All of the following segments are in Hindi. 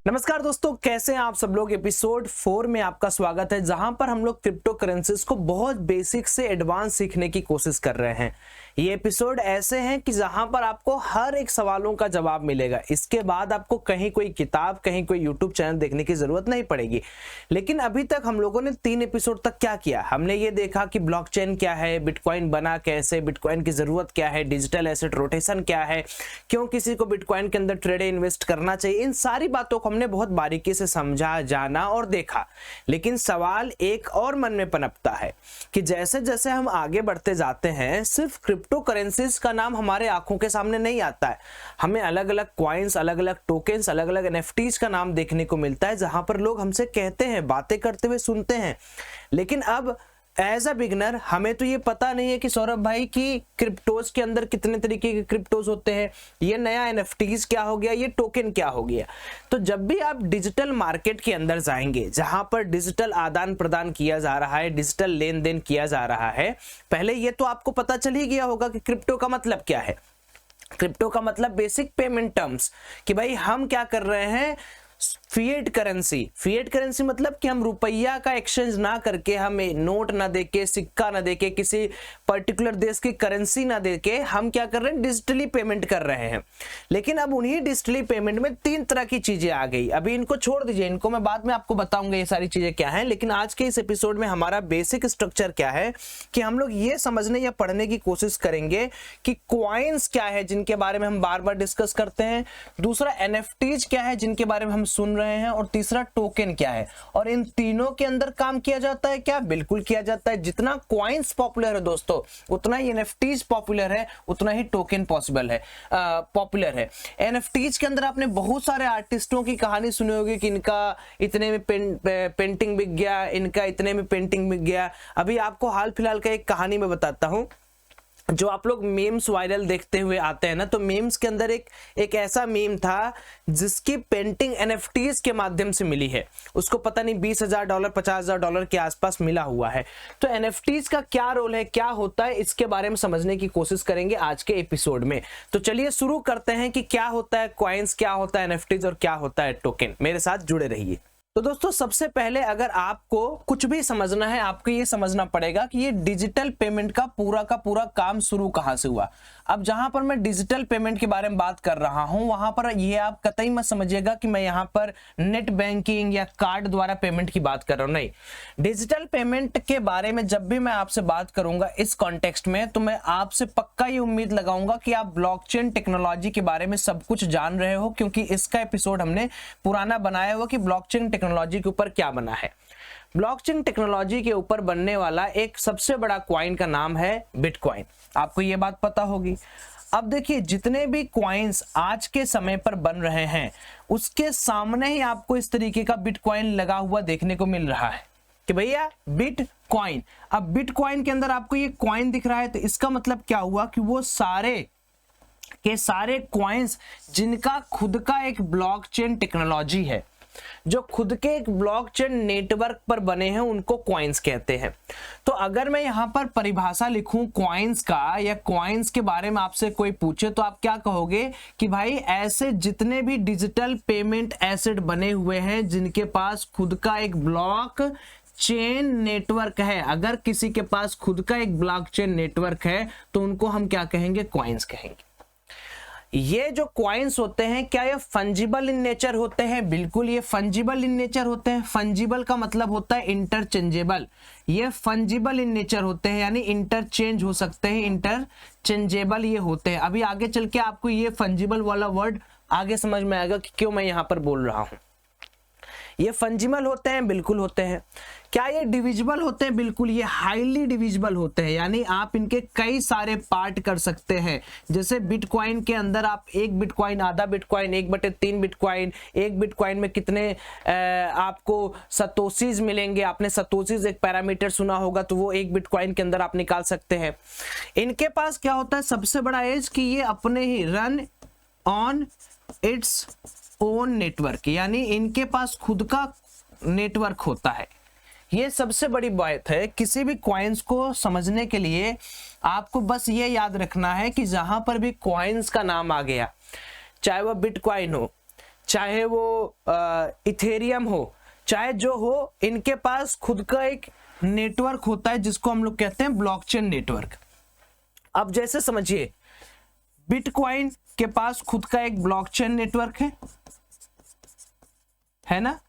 नमस्कार दोस्तों, कैसे हैं आप सब लोग। एपिसोड 4 में आपका स्वागत है, जहां पर हम लोग क्रिप्टो करेंसीज को बहुत बेसिक से एडवांस सीखने की कोशिश कर रहे हैं। ये एपिसोड ऐसे हैं कि जहां पर आपको हर एक सवालों का जवाब मिलेगा। इसके बाद आपको कहीं कोई किताब, कहीं कोई यूट्यूब चैनल देखने की जरूरत नहीं पड़ेगी। लेकिन अभी तक हम लोगों ने 3 एपिसोड तक क्या किया, हमने ये देखा कि ब्लॉकचेन क्या है, बिटकॉइन बना कैसे, बिटकॉइन की जरूरत क्या है, डिजिटल एसेट रोटेशन क्या है, क्यों किसी को बिटकॉइन के अंदर ट्रेड इन्वेस्ट करना चाहिए। इन सारी बातों को हमने बहुत बारीकी से समझा, जाना और देखा। लेकिन सवाल एक और मन में पनपता है कि जैसे जैसे हम आगे बढ़ते जाते हैं, सिर्फ क्रिप्टो करेंसीज का नाम हमारे आंखों के सामने नहीं आता है। हमें अलग अलग कॉइन्स, अलग अलग टोकन्स, अलग अलग एनएफटीज का नाम देखने को मिलता है, जहां पर लोग हमसे कहते हैं, बातें करते हुए सुनते हैं। लेकिन अब एज अ बिगनर हमें तो ये पता नहीं है कि सौरभ भाई की क्रिप्टोज के अंदर कितने तरीके के क्रिप्टोज होते हैं, ये नया एनएफटीज क्या हो गया, ये टोकन क्या हो गया। तो जब भी आप डिजिटल मार्केट के अंदर जाएंगे, जहां पर डिजिटल आदान प्रदान किया जा रहा है, डिजिटल लेन देन किया जा रहा है, पहले ये तो आपको पता चल ही गया होगा कि क्रिप्टो का मतलब क्या है। क्रिप्टो का मतलब बेसिक पेमेंट टर्म्स, कि भाई हम क्या कर रहे हैं, फिएट करेंसी मतलब कि हम रुपया का एक्सचेंज ना करके, हमें नोट ना देके, सिक्का ना देके, किसी पर्टिकुलर देश की करेंसी ना देके हम क्या कर रहे हैं, डिजिटली पेमेंट कर रहे हैं। लेकिन अब उन्हीं डिजिटली पेमेंट में 3 तरह की चीजें आ गई। अभी इनको छोड़ दीजिए, इनको मैं बाद में आपको बताऊंगा ये सारी चीजें क्या है। लेकिन आज के इस एपिसोड में हमारा बेसिक स्ट्रक्चर क्या है कि हम लोग ये समझने या पढ़ने की कोशिश करेंगे कि कॉइन्स क्या है, जिनके बारे में हम बार बार डिस्कस करते हैं। दूसरा एनएफटीज क्या है, जिनके बारे में हम सुन रहे हैं। और तीसरा टोकन क्या है। और इन तीनों के अंदर काम किया जाता है क्या? बिल्कुल किया जाता है। जितना कॉइन्स पॉपुलर है दोस्तों, उतना ही एनएफटीज पॉपुलर है, उतना ही टोकन पॉपुलर है। एनएफटीज के अंदर आपने बहुत सारे आर्टिस्टों की कहानी सुनी होगी कि इनका इतने में पेंटिंग बिक गया, इनका इतने में पेंटिंग बिक गया। अभी आपको हाल फिलहाल का एक कहानी में बताता हूं। जो आप लोग मीम्स वायरल देखते हुए आते हैं ना, तो मीम्स के अंदर एक ऐसा मीम था जिसकी पेंटिंग एनएफटीज के माध्यम से मिली है। उसको पता नहीं $20,000 $50,000 के आसपास मिला हुआ है। तो एनएफटीज का क्या रोल है, क्या होता है, इसके बारे में समझने की कोशिश करेंगे आज के एपिसोड में। तो चलिए शुरू करते हैं कि क्या होता है कॉइन्स, क्या होता है एनएफटीज और क्या होता है टोकन। मेरे साथ जुड़े रहिए। तो दोस्तों, सबसे पहले अगर आपको कुछ भी समझना है, आपको ये समझना पड़ेगा कि ये डिजिटल पेमेंट का पूरा काम शुरू कहां से हुआ। अब जहां पर मैं डिजिटल पेमेंट के बारे में बात कर रहा हूं, वहां पर ये आप कतई मत समझिएगा कि मैं यहां पर नेट बैंकिंग या कार्ड द्वारा पेमेंट की बात कर रहा हूं। नहीं, डिजिटल पेमेंट के बारे में जब भी मैं आपसे बात करूंगा इस कॉन्टेक्स्ट में, तो मैं आपसे पक्का ये उम्मीद लगाऊंगा कि आप ब्लॉकचेन टेक्नोलॉजी के बारे में सब कुछ जान रहे हो, क्योंकि इसका एपिसोड हमने पुराना बनाया हुआ कि ब्लॉकचेन टेक्नोलॉजी के ऊपर क्या बना है। ब्लॉकचेन टेक्नोलॉजी के ऊपर बनने वाला एक सबसे बड़ा कॉइन का नाम है बिटकॉइन। आपको ये बात पता होगी। अब देखिए, जितने भी कॉइन्स आज के समय पर बन रहे हैं, उसके सामने ही आपको इस तरीके का बिटकॉइन लगा हुआ देखने को मिल रहा है कि भैया बिटकॉइन। अब बिटकॉइन के अंदर आपको ये कॉइन दिख रहा है, तो इसका मतलब क्या हुआ कि वो सारे के सारे कॉइन्स जिनका खुद का एक ब्लॉकचेन टेक्नोलॉजी है, जो खुद के एक ब्लॉकचेन नेटवर्क पर बने हैं, उनको कॉइन्स कहते हैं। तो अगर मैं यहां पर परिभाषा लिखूं कॉइन्स का, या कॉइन्स के बारे में आपसे कोई पूछे, तो आप क्या कहोगे कि भाई ऐसे जितने भी डिजिटल पेमेंट एसेट बने हुए हैं, जिनके पास खुद का एक ब्लॉक चेन नेटवर्क है। अगर किसी के पास खुद का एक ब्लॉकचेन नेटवर्क है, तो उनको हम क्या कहेंगे? कॉइन्स कहेंगे। ये जो कॉइन्स होते हैं, क्या ये फंजिबल इन नेचर होते हैं? बिल्कुल, ये फंजिबल इन नेचर होते हैं। फंजिबल का मतलब होता है इंटरचेंजेबल। ये फंजिबल इन नेचर होते हैं, यानी इंटरचेंज हो सकते हैं, इंटरचेंजेबल ये होते हैं। अभी आगे चल के आपको ये फंजिबल वाला वर्ड आगे समझ में आएगा कि क्यों मैं यहां पर बोल रहा हूं। ये फंजिबल होते हैं, बिल्कुल होते हैं। क्या ये डिविजिबल होते हैं? बिल्कुल, ये हाईली डिविजिबल होते हैं, यानी आप इनके कई सारे पार्ट कर सकते हैं। जैसे बिटकॉइन के अंदर आप 1 बिटकॉइन, आधा बिटकॉइन, 1/3 बिटकॉइन, 1 बिटकॉइन में कितने आपको सतोशीज मिलेंगे। आपने सतोशीज एक पैरामीटर सुना होगा, तो वो 1 बिटकॉइन के अंदर आप निकाल सकते हैं। इनके पास क्या होता है, सबसे बड़ा एज कि ये अपने ही run on its own network, यानी इनके पास खुद का नेटवर्क होता है। ये सबसे बड़ी बात है। किसी भी कॉइन्स को समझने के लिए आपको बस ये याद रखना है कि जहां पर भी कॉइन्स का नाम आ गया, चाहे वह बिटकॉइन हो, चाहे वो इथेरियम हो, चाहे जो हो, इनके पास खुद का एक नेटवर्क होता है जिसको हम लोग कहते हैं ब्लॉकचेन नेटवर्क। अब जैसे समझिए बिटकॉइन के पास खुद का एक ब्लॉकचेन नेटवर्क है ना,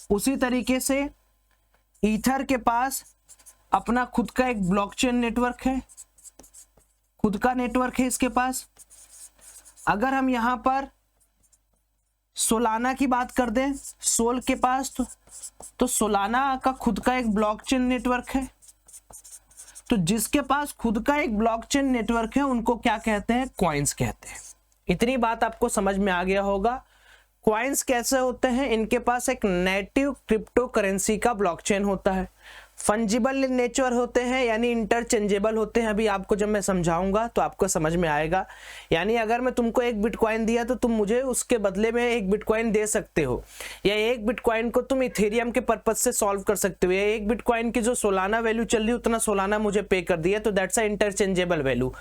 उसी तरीके से ईथर के पास अपना खुद का एक ब्लॉकचेन नेटवर्क है, खुद का नेटवर्क है इसके पास। अगर हम यहां पर सोलाना की बात कर दें, सोल के पास तो सोलाना का खुद का एक ब्लॉकचेन नेटवर्क है। तो जिसके पास खुद का एक ब्लॉकचेन नेटवर्क है उनको क्या कहते हैं? कॉइन्स कहते हैं। इतनी बात आपको समझ में आ गया होगा। कॉइन्स कैसे होते हैं? इनके पास एक नेटिव क्रिप्टो करेंसी का ब्लॉकचेन होता है, फंजिबल इन नेचर होते हैं यानी इंटरचेंजेबल होते हैं। अभी आपको जब मैं समझाऊंगा तो आपको समझ में आएगा। यानी अगर मैं तुमको एक बिटकॉइन दिया तो तुम मुझे उसके बदले में एक बिटकॉइन दे सकते हो, या एक बिटकॉइन को तुम इथेरियम के पर्पज से सॉल्व कर सकते हो, या एक बिटकॉइन की जो सोलाना वैल्यू चल रही है उतना सोलाना मुझे पे कर दिया, तो दैट्स अ इंटरचेंजेबल वैल्यू।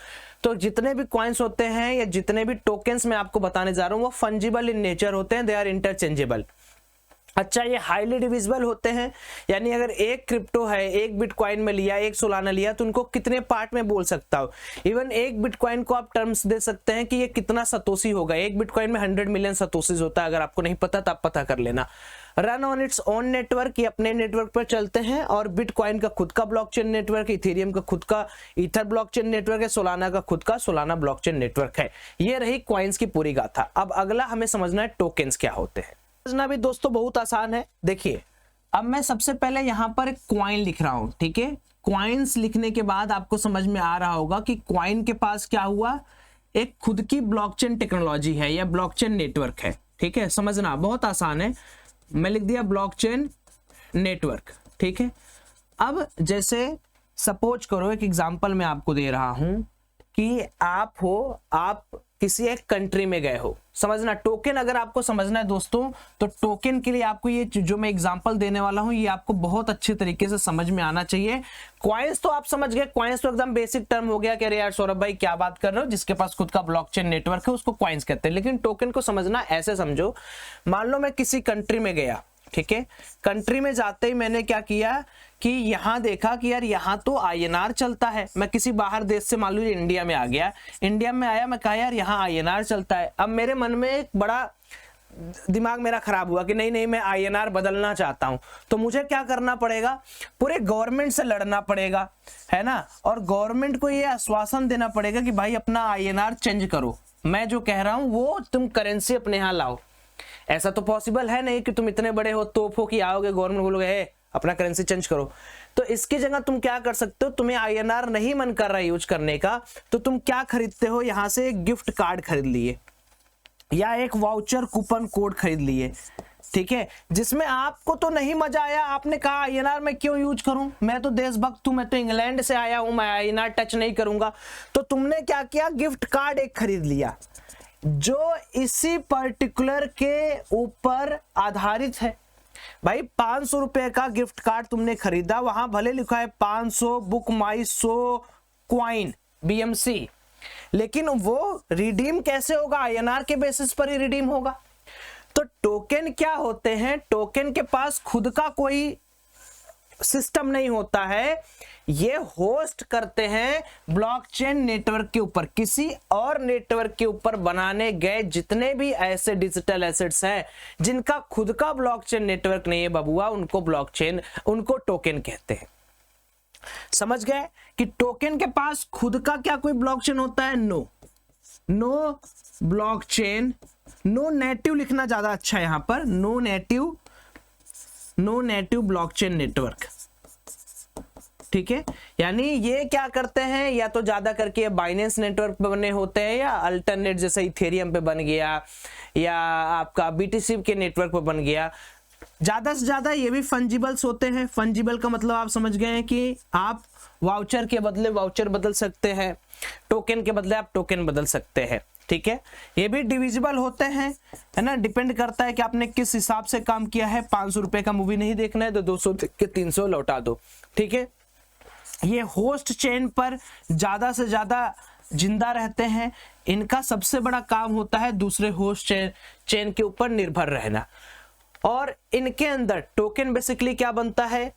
तो जितने भी कॉइन्स होते हैं या जितने भी टोकन्स मैं आपको बताने जा रहा हूँ वो फंजिबल इन नेचर होते हैं, दे आर इंटरचेंजेबल। अच्छा, ये हाईली डिविजिबल होते हैं, यानी अगर एक क्रिप्टो है, एक बिटकॉइन में लिया, एक सोलाना लिया, तो उनको कितने पार्ट में बोल सकता हो। इवन एक बिटकॉइन को आप टर्म्स दे सकते हैं कि ये कितना सतोशी होगा। एक बिटकॉइन में 100 मिलियन सतोशीज होता है। अगर आपको नहीं पता तो आप पता कर लेना। Run on its own network, ये अपने नेटवर्क पर चलते हैं। और बिटकॉइन का खुद का ब्लॉकचेन नेटवर्क, इथेरियम का खुद का ईथर ब्लॉकचेन नेटवर्क है, सोलाना का खुद का सोलाना ब्लॉकचेन नेटवर्क है। ये रही कॉइन्स की पूरी गाथा। अब अगला हमें समझना है टोकन्स क्या होते हैं। समझना भी दोस्तों बहुत आसान है। देखिए, अब मैं सबसे पहले यहां पर एक क्वाइन लिख रहा हूं, ठीक है। क्वाइंस लिखने के बाद आपको समझ में आ रहा होगा कि क्वाइन के पास क्या हुआ, एक खुद की ब्लॉकचेन टेक्नोलॉजी है या ब्लॉकचेन नेटवर्क है, ठीक है। समझना बहुत आसान है। मैं लिख दिया ब्लॉकचेन नेटवर्क, ठीक है। अब जैसे सपोज करो, एक एग्जांपल मैं आपको दे रहा हूं कि आप किसी एक कंट्री में गए हो। समझना, टोकन अगर आपको समझना है दोस्तों, तो टोकन के लिए आपको ये जो मैं एग्जांपल देने वाला हूं ये आपको बहुत अच्छे तरीके से समझ में आना चाहिए। कॉइन्स तो आप समझ गए, कॉइन्स तो एकदम बेसिक टर्म हो गया कि अरे यार सौरभ भाई क्या बात कर रहे हो, जिसके पास खुद का ब्लॉकचेन नेटवर्क है उसको कॉइन्स कहते हैं। लेकिन टोकन को समझना ऐसे समझो, मान लो मैं किसी कंट्री में गया, ठीक है। कंट्री में जाते ही मैंने क्या किया कि यहां देखा कि यार यहां तो INR चलता है। मैं किसी बाहर देश से मान लीजिए इंडिया में आ गया, इंडिया में आया, मैं कहा यार यहां INR चलता है। अब मेरे मन में एक बड़ा दिमाग मेरा खराब हुआ कि नहीं मैं INR बदलना चाहता हूं। तो मुझे क्या करना पड़ेगा, पूरे गवर्नमेंट से लड़ना पड़ेगा, है ना। और गवर्नमेंट को ये आश्वासन देना पड़ेगा कि भाई अपना INR चेंज करो, मैं जो कह रहा हूं वो तुम करेंसी अपने यहां लाओ। ऐसा तो पॉसिबल है नहीं कि तुम इतने बड़े हो तोप हो कि आओगे गवर्नमेंट बोलोगे अपना करेंसी चेंज करो। तो इसकी जगह तुम क्या कर सकते हो, तुम्हें INR नहीं मन कर रहा है यूज करने का, तो तुम क्या खरीदते हो, यहां से एक गिफ्ट कार्ड खरीद लिए या एक वाउचर कूपन कोड खरीद लिए, ठीक है। जिसमें आपको तो नहीं मजा आया, आपने कहा INR मैं क्यों यूज करूं, मैं तो देशभक्त हूं, मैं तो इंग्लैंड से आया हूं, मैं INR टच नहीं करूंगा। तो तुमने क्या किया, गिफ्ट कार्ड एक खरीद लिया जो इसी पर्टिकुलर के ऊपर आधारित है। भाई 500 रुपए का गिफ्ट कार्ड तुमने खरीदा, वहां भले लिखा है 500 बुक माई 100 क्वाइन BMC, लेकिन वो रिडीम कैसे होगा, INR के बेसिस पर ही रिडीम होगा। तो टोकन क्या होते हैं, टोकन के पास खुद का कोई सिस्टम नहीं होता है, ये होस्ट करते हैं ब्लॉकचेन नेटवर्क के ऊपर, किसी और नेटवर्क के ऊपर बनाने गए जितने भी ऐसे डिजिटल एसेट्स हैं जिनका खुद का ब्लॉकचेन नेटवर्क नहीं है बबुआ, उनको टोकन कहते हैं। समझ गए कि टोकन के पास खुद का क्या कोई ब्लॉकचेन होता है, नो ब्लॉकचेन, नो नेटिव लिखना ज्यादा अच्छा है यहां पर, नो नेटिव ब्लॉकचेन नेटवर्क, ठीक है। यानी ये क्या करते हैं, या तो ज्यादा करके बाइनेंस नेटवर्क पे बने होते हैं, या अल्टरनेट जैसे इथेरियम पे बन गया, या आपका BTC के नेटवर्क पे बन गया। ज्यादा से ज्यादा ये भी फंजिबल्स होते हैं। फंजिबल का मतलब आप समझ गए हैं कि आप वाउचर के बदले वाउचर बदल सकते हैं, टोकन के बदले आप टोकन बदल सकते हैं, ठीक है। ये भी डिविजिबल होते हैं, है ना। डिपेंड करता है कि आपने किस हिसाब से काम किया है। 500 रुपए का मूवी नहीं देखना है तो 200 के 300 लौटा दो, ठीक है। ये होस्ट चेन पर ज्यादा से ज्यादा जिंदा रहते हैं। इनका सबसे बड़ा काम होता है दूसरे होस्ट चेन के ऊपर निर्भर रहना। और इनके अंदर टोकन बेसिकली क्या बनता है,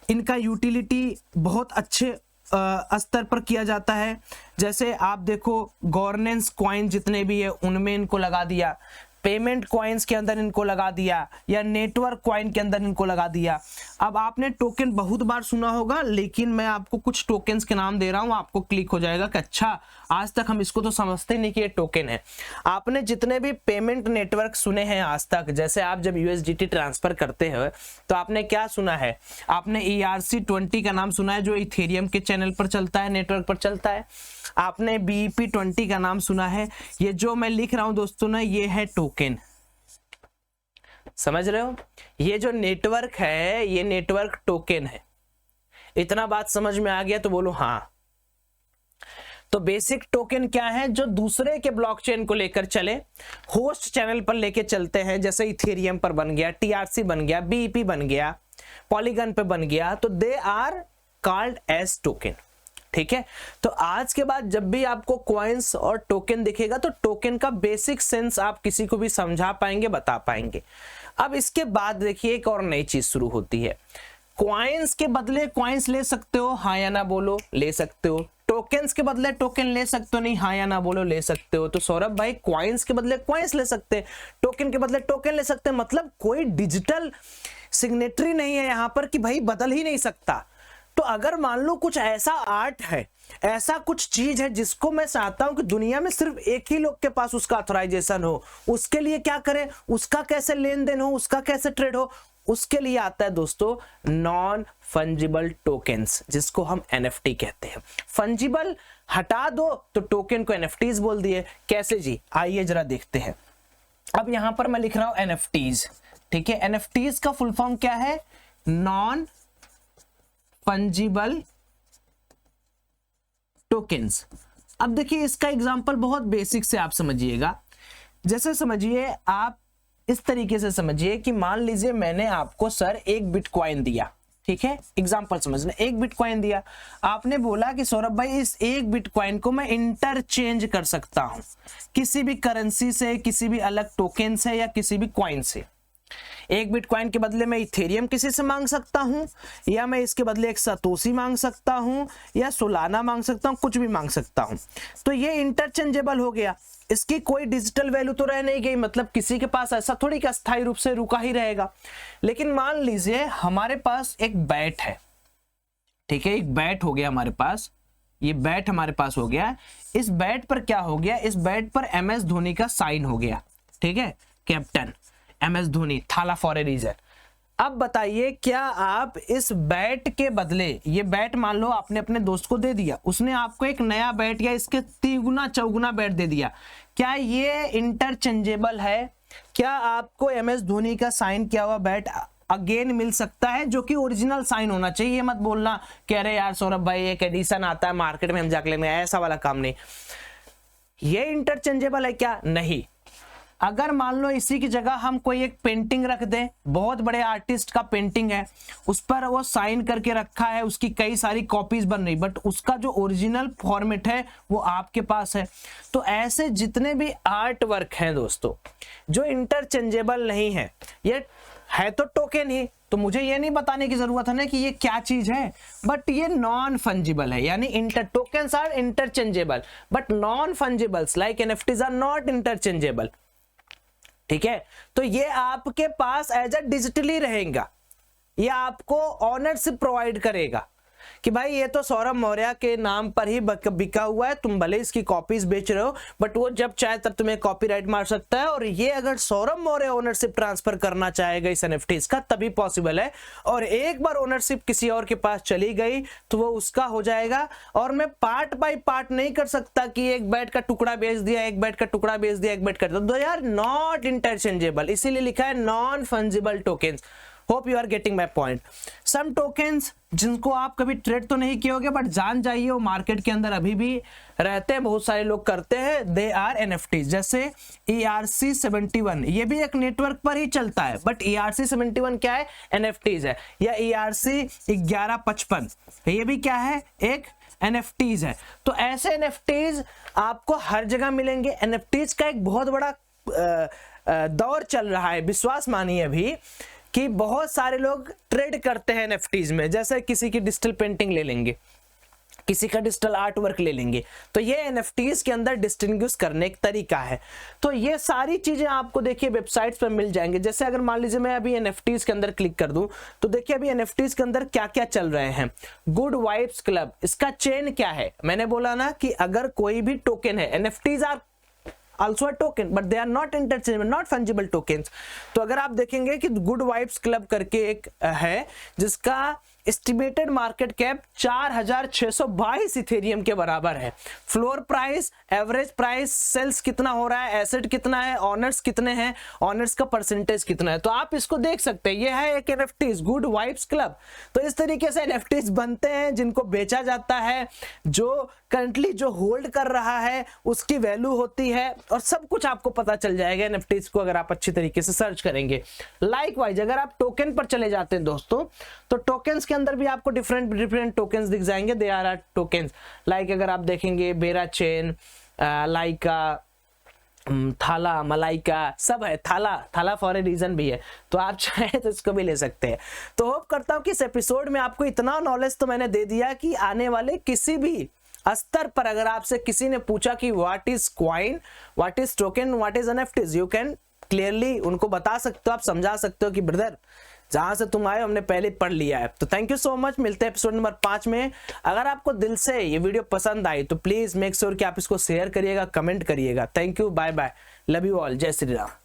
इनका यूटिलिटी बहुत अच्छे स्तर पर किया जाता है। जैसे आप देखो गवर्नेंस कॉइन जितने भी है उनमें इनको लगा दिया, पेमेंट कॉइन्स के अंदर इनको लगा दिया, या नेटवर्क कॉइन के अंदर इनको लगा दिया। अब आपने टोकन बहुत बार सुना होगा, लेकिन मैं आपको कुछ टोकन्स के नाम दे रहा हूं, आपको क्लिक हो जाएगा कि अच्छा आज तक हम इसको तो समझते नहीं कि ये टोकन है। आपने जितने भी पेमेंट नेटवर्क सुने हैं आज तक, जैसे आप जब USDT ट्रांसफर करते हो तो आपने क्या सुना है, आपने ERC20 का नाम सुना है जो इथेरियम के चैनल पर चलता है, नेटवर्क पर चलता है। आपने BEP20 का नाम सुना है। ये जो मैं लिख रहा हूं दोस्तों ना, ये है टोकन, समझ रहे हो? ये जो नेटवर्क है ये नेटवर्क टोकन है। इतना बात समझ में आ गया तो बोलो हाँ। तो बेसिक टोकन क्या है, जो दूसरे के ब्लॉकचेन को लेकर चले, होस्ट चैनल पर लेके चलते हैं। जैसे इथेरियम पर बन गया, TRC बन गया, BEP बन गया, पॉलीगन पे बन गया, तो they are called as token. ठीक है, तो आज के बाद जब भी आपको कॉइन्स और टोकन दिखेगा तो टोकन का बेसिक सेंस आप किसी को भी समझा पाएंगे, बता पाएंगे। अब इसके बाद देखिए एक और नई चीज शुरू होती है। कॉइन्स के बदले कॉइन्स ले सकते हो, हाँ या ना बोलो, ले सकते हो। टोकन्स के बदले टोकन ले सकते हो, नहीं, हाँ या ना बोलो, ले सकते हो। तो सौरभ भाई कॉइन्स के बदले कॉइन्स ले सकते हैं, टोकन के बदले टोकन ले सकते हैं, मतलब कोई डिजिटल सिग्नेटरी नहीं है यहां पर कि भाई बदल ही नहीं सकता। तो अगर मान लो कुछ ऐसा आर्ट है, ऐसा कुछ चीज है जिसको मैं चाहता हूं कि दुनिया में सिर्फ एक ही लोग के पास उसका ऑथराइजेशन हो, उसके लिए क्या करें, उसका कैसे लेन देन हो, उसका कैसे ट्रेड हो, उसके लिए आता है दोस्तों नॉन फंजिबल टोकन्स, जिसको हम NFT कहते हैं। फंजिबल हटा दो तो टोकन को NFTs बोल दिए। कैसे जी, आइए जरा देखते हैं। अब यहां पर मैं लिख रहा हूं NFTs, ठीक है। NFTs का फुल फॉर्म क्या है, नॉन फंजिबल टोकन्स। अब देखिए इसका एग्जांपल बहुत बेसिक से आप समझिएगा। जैसे समझिए, आप इस तरीके से समझिए कि मान लीजिए मैंने आपको सर एक बिटकॉइन दिया, ठीक है, एग्जांपल समझना, एक बिटकॉइन दिया। आपने बोला कि सौरभ भाई इस एक बिटकॉइन को मैं इंटरचेंज कर सकता हूं किसी भी करेंसी से, किसी भी अलग टोकन से या किसी भी कॉइन से। एक बिटकॉइन के बदले मैं इथेरियम किसी से मांग सकता हूं, या मैं इसके बदले एक सतोशी मांग सकता हूं, या सोलाना मांग सकता हूं, कुछ भी मांग सकता हूं। तो ये इंटरचेंजेबल हो गया, इसकी कोई डिजिटल वैल्यू तो रह नहीं गई, मतलब किसी के पास ऐसा थोड़ी कि अस्थायी रूप से रुका ही रहेगा। लेकिन मान लीजिए हमारे पास एक बैट है, ठीक है, एक बैट हो गया हमारे पास, ये बैट हमारे पास हो गया। इस बैट पर क्या हो गया, इस बैट पर MS धोनी का साइन हो गया, ठीक है, कैप्टन MS धोनी, थाला फॉर ए रीजन। अब बताइए क्या आप इस बैट के बदले, ये बैट मान लो आपने अपने दोस्त को दे दिया, उसने आपको एक नया बैट या इसके 3 गुना 4 गुना बैट दे दिया, क्या ये इंटरचेंजेबल है? क्या आपको MS धोनी का साइन किया हुआ बैट अगेन मिल सकता है, जो कि ओरिजिनल साइन होना चाहिए? ये मत बोलना कि अरे यार सौरभ भाई एक एडिशन आता है मार्केट में हम जाके लेंगे, ऐसा वाला काम नहीं। ये इंटरचेंजेबल है क्या? नहीं। अगर मान लो इसी की जगह हम कोई एक पेंटिंग रख दें, बहुत बड़े आर्टिस्ट का पेंटिंग है, उस पर वो साइन करके रखा है, उसकी कई सारी कॉपीज बन रही, बट उसका जो ओरिजिनल फॉर्मेट है वो आपके पास है। तो ऐसे जितने भी आर्ट वर्क हैं दोस्तों जो इंटरचेंजेबल नहीं है, ये है तो टोकन ही, तो मुझे ये नहीं बताने की जरूरत है ना कि ये क्या चीज है, बट ये नॉन फंजिबल है। यानी inter tokens are interchangeable but non fungibles like NFTs are not interchangeable. ठीक है, तो ये आपके पास एज अ डिजिटली रहेगा, ये आपको ऑनरशिप प्रोवाइड करेगा कि भाई ये तो सौरभ मौर्य के नाम पर ही बिका हुआ है, तुम भले इसकी कॉपीज बेच रहे हो बट वो जब चाहे तब तुम्हें कॉपीराइट मार सकता है। और ये अगर सौरभ मौर्य ओनरशिप ट्रांसफर करना चाहेगा इस NFTs का तभी पॉसिबल है, और एक बार ओनरशिप किसी और के पास चली गई तो वो उसका हो जाएगा। और मैं पार्ट बाय पार्ट नहीं कर सकता कि एक बैट का टुकड़ा बेच दिया, एक बैट का टुकड़ा बेच दिया, एक बैट का, तो यार नॉट इंटरचेंजेबल, इसीलिए लिखा है non fungible tokens. Hope you are getting my point. Some tokens जिनको आप कभी ट्रेड तो नहीं किए होगे बट जान जाइए वो मार्केट के अंदर अभी भी रहते हैं, बहुत सारे लोग करते हैं, दे आर NFTs। जैसे ERC71, ये भी एक नेटवर्क पर ही चलता है बट ERC71 क्या है? NFTs है। या ERC1155, ये भी क्या है? एक NFTs है। तो ऐसे NFTs आपको हर जगह मिलेंगे। NFTs का एक बहुत बड़ा दौर चल रहा है, विश्वास मानिए अभी, कि बहुत सारे लोग ट्रेड करते हैं NFTs में। जैसे किसी की डिजिटल पेंटिंग ले लेंगे, किसी का डिजिटल आर्ट वर्क ले लेंगे, तो ये NFTs के अंदर डिस्टिंग्विश करने एक तरीका है। तो ये सारी चीजें आपको देखिए वेबसाइट्स पर मिल जाएंगे। जैसे अगर मान लीजिए मैं अभी NFTs के अंदर क्लिक कर दूं, तो देखिए अभी NFTs के अंदर क्या क्या चल रहे हैं। गुड वाइब्स क्लब, इसका चेन क्या है, मैंने बोला ना कि अगर कोई भी टोकन है, NFTs are also a token but they are not interchangeable, not fungible tokens। तो अगर आप देखेंगे कि गुड वाइब्स क्लब करके एक है जिसका एस्टिमेटेड मार्केट कैप 4622 इथेरियम के बराबर है। Floor price, average price, sales कितना हो रहा है, एसेट कितना है, ऑनर्स कितने हैं, ऑनर्स का परसेंटेज कितना है, तो आप इसको देख सकते हैं। ये है एक NFTs गुड वाइब्स क्लब। तो इस तरीके से NFTs बनते हैं जिनको बेचा जाता है, जो करंटली जो होल्ड कर रहा है उसकी वैल्यू होती है, और सब कुछ आपको पता चल जाएगा NFTs को अगर आप अच्छी तरीके से सर्च करेंगे। लाइकवाइज अगर आप टोकन पर चले जाते हैं दोस्तों, तो टोकन्स के अंदर भी आपको डिफरेंट टोकन्स दिख जाएंगे। दे आर टोकन्स लाइक अगर आप देखेंगे बेरा चेन, लाइका, थाला, मलाइका, सब है। थाला फॉर ए रीजन भी है, तो आप चाहे तो इसको भी ले सकते हैं। तो होप करता हूं कि इस एपिसोड में आपको इतना नॉलेज तो मैंने दे दिया कि आने वाले किसी भी स्तर पर अगर आपसे किसी ने पूछा कि what is coin, what is token, what is NFTs, you can clearly उनको बता सकते हो, आप समझा सकते हो कि ब्रदर जहां से तुम आए हमने पहले पढ़ लिया है। तो थैंक यू सो मच, मिलते हैं एपिसोड नंबर 5 में। अगर आपको दिल से ये वीडियो पसंद आई तो प्लीज मेक श्योर कि आप इसको शेयर करिएगा, कमेंट करिएगा। Thank you, bye bye, love you all, जय श्री राम।